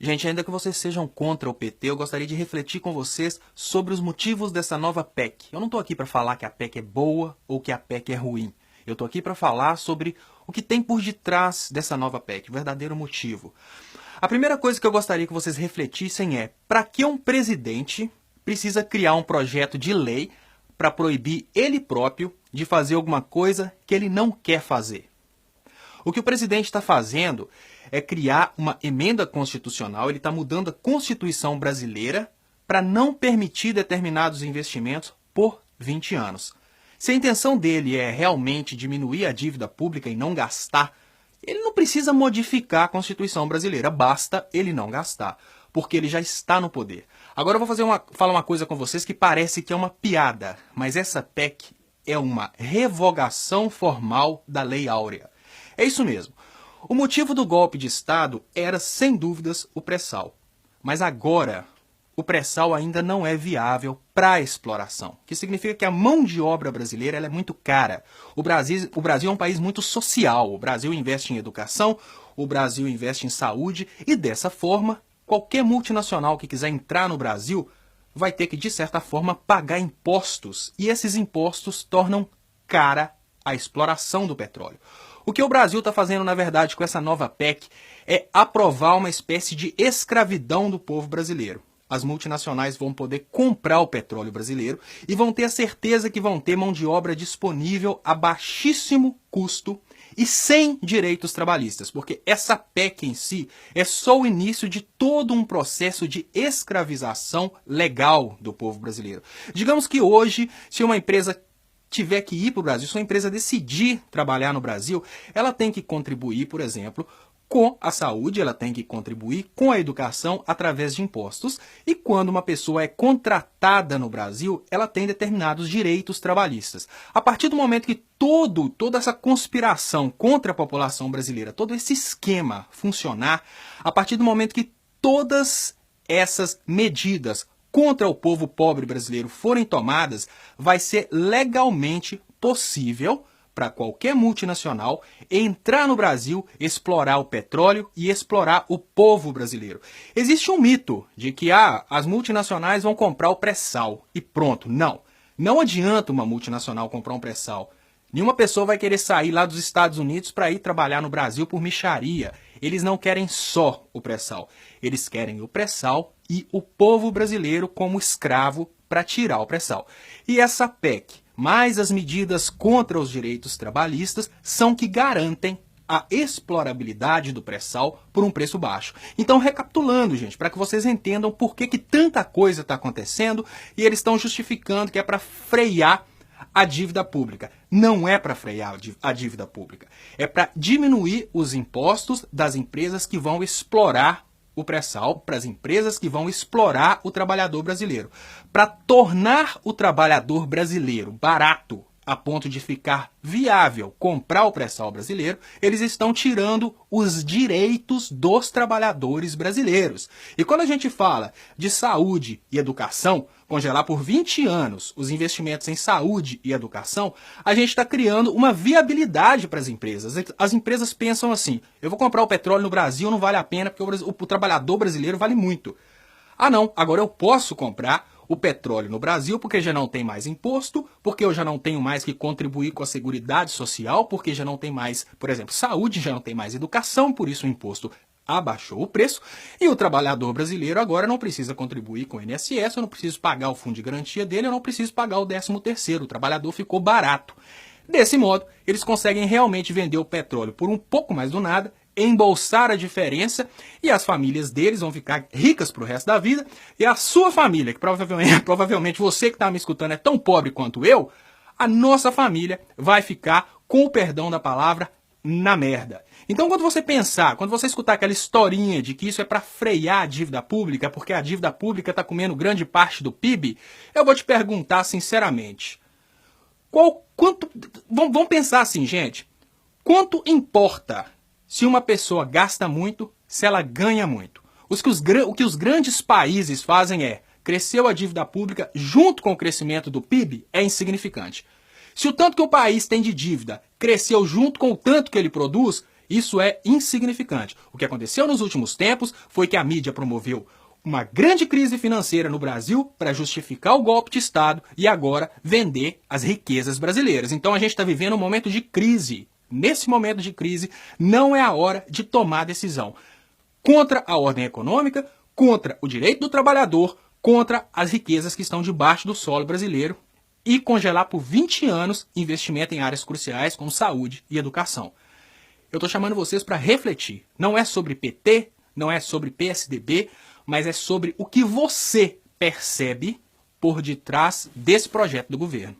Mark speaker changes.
Speaker 1: Gente, ainda que vocês sejam contra o PT, eu gostaria de refletir com vocês sobre os motivos dessa nova PEC. Eu não estou aqui para falar que a PEC é boa ou que a PEC é ruim. Eu estou aqui para falar sobre o que tem por detrás dessa nova PEC, o verdadeiro motivo. A primeira coisa que eu gostaria que vocês refletissem é: para que um presidente precisa criar um projeto de lei para proibir ele próprio de fazer alguma coisa que ele não quer fazer? O que o presidente está fazendo é criar uma emenda constitucional, ele está mudando a Constituição brasileira para não permitir determinados investimentos por 20 anos. Se a intenção dele é realmente diminuir a dívida pública e não gastar, ele não precisa modificar a Constituição brasileira, basta ele não gastar, porque ele já está no poder. Agora eu vou falar uma coisa com vocês que parece que é uma piada, mas essa PEC é uma revogação formal da Lei Áurea. É isso mesmo. O motivo do golpe de Estado era, sem dúvidas, o pré-sal. Mas agora, o pré-sal ainda não é viável para a exploração, que significa que a mão de obra brasileira ela é muito cara. O Brasil é um país muito social. O Brasil investe em educação, o Brasil investe em saúde e, dessa forma, qualquer multinacional que quiser entrar no Brasil vai ter que, de certa forma, pagar impostos. E esses impostos tornam cara a exploração do petróleo. O que o Brasil está fazendo, na verdade, com essa nova PEC é aprovar uma espécie de escravidão do povo brasileiro. As multinacionais vão poder comprar o petróleo brasileiro e vão ter a certeza que vão ter mão de obra disponível a baixíssimo custo e sem direitos trabalhistas, porque essa PEC em si é só o início de todo um processo de escravização legal do povo brasileiro. Digamos que hoje, se uma empresa tiver que ir para o Brasil, se uma empresa decidir trabalhar no Brasil, ela tem que contribuir, por exemplo, com a saúde, ela tem que contribuir com a educação através de impostos. E quando uma pessoa é contratada no Brasil, ela tem determinados direitos trabalhistas. A partir do momento que toda essa conspiração contra a população brasileira, todo esse esquema funcionar, a partir do momento que todas essas medidas contra o povo pobre brasileiro forem tomadas, vai ser legalmente possível para qualquer multinacional entrar no Brasil, explorar o petróleo e explorar o povo brasileiro. Existe um mito de que as multinacionais vão comprar o pré-sal e pronto. Não adianta uma multinacional comprar um pré-sal. Nenhuma pessoa vai querer sair lá dos Estados Unidos para ir trabalhar no Brasil por mixaria. Eles não querem só o pré-sal. Eles querem o pré-sal e o povo brasileiro como escravo para tirar o pré-sal. E essa PEC, mais as medidas contra os direitos trabalhistas, são que garantem a explorabilidade do pré-sal por um preço baixo. Então, recapitulando, gente, para que vocês entendam por que tanta coisa está acontecendo e eles estão justificando que é para frear a dívida pública. Não é para frear a dívida pública. É para diminuir os impostos das empresas que vão explorar o pré-sal, para as empresas que vão explorar o trabalhador brasileiro. Para tornar o trabalhador brasileiro barato a ponto de ficar viável comprar o pré-sal brasileiro, eles estão tirando os direitos dos trabalhadores brasileiros. E quando a gente fala de saúde e educação, congelar por 20 anos os investimentos em saúde e educação, a gente está criando uma viabilidade para as empresas. As empresas pensam assim: eu vou comprar o petróleo no Brasil, não vale a pena, porque o trabalhador brasileiro vale muito. Ah não, agora eu posso comprar o petróleo no Brasil porque já não tem mais imposto, porque eu já não tenho mais que contribuir com a Seguridade Social, porque já não tem mais, por exemplo, saúde, já não tem mais educação, por isso o imposto abaixou o preço, e o trabalhador brasileiro agora não precisa contribuir com o INSS, eu não preciso pagar o fundo de garantia dele, eu não preciso pagar o 13º, o trabalhador ficou barato. Desse modo, eles conseguem realmente vender o petróleo por um pouco mais do nada, embolsar a diferença, e as famílias deles vão ficar ricas para o resto da vida, e a sua família, que provavelmente você que está me escutando é tão pobre quanto eu, a nossa família vai ficar, com o perdão da palavra, na merda. Então, quando você escutar aquela historinha de que isso é para frear a dívida pública, porque a dívida pública está comendo grande parte do PIB, eu vou te perguntar sinceramente, vamos pensar assim, gente, quanto importa se uma pessoa gasta muito, se ela ganha muito? O que os grandes países fazem é, cresceu a dívida pública junto com o crescimento do PIB, é insignificante. Se o tanto que o país tem de dívida cresceu junto com o tanto que ele produz, Isso é insignificante. O que aconteceu nos últimos tempos foi que a mídia promoveu uma grande crise financeira no Brasil para justificar o golpe de Estado e agora vender as riquezas brasileiras. Então a gente está vivendo um momento de crise. Nesse momento de crise, não é a hora de tomar decisão contra a ordem econômica, contra o direito do trabalhador, contra as riquezas que estão debaixo do solo brasileiro e congelar por 20 anos investimento em áreas cruciais como saúde e educação. Eu estou chamando vocês para refletir. Não é sobre PT, não é sobre PSDB, mas é sobre o que você percebe por detrás desse projeto do governo.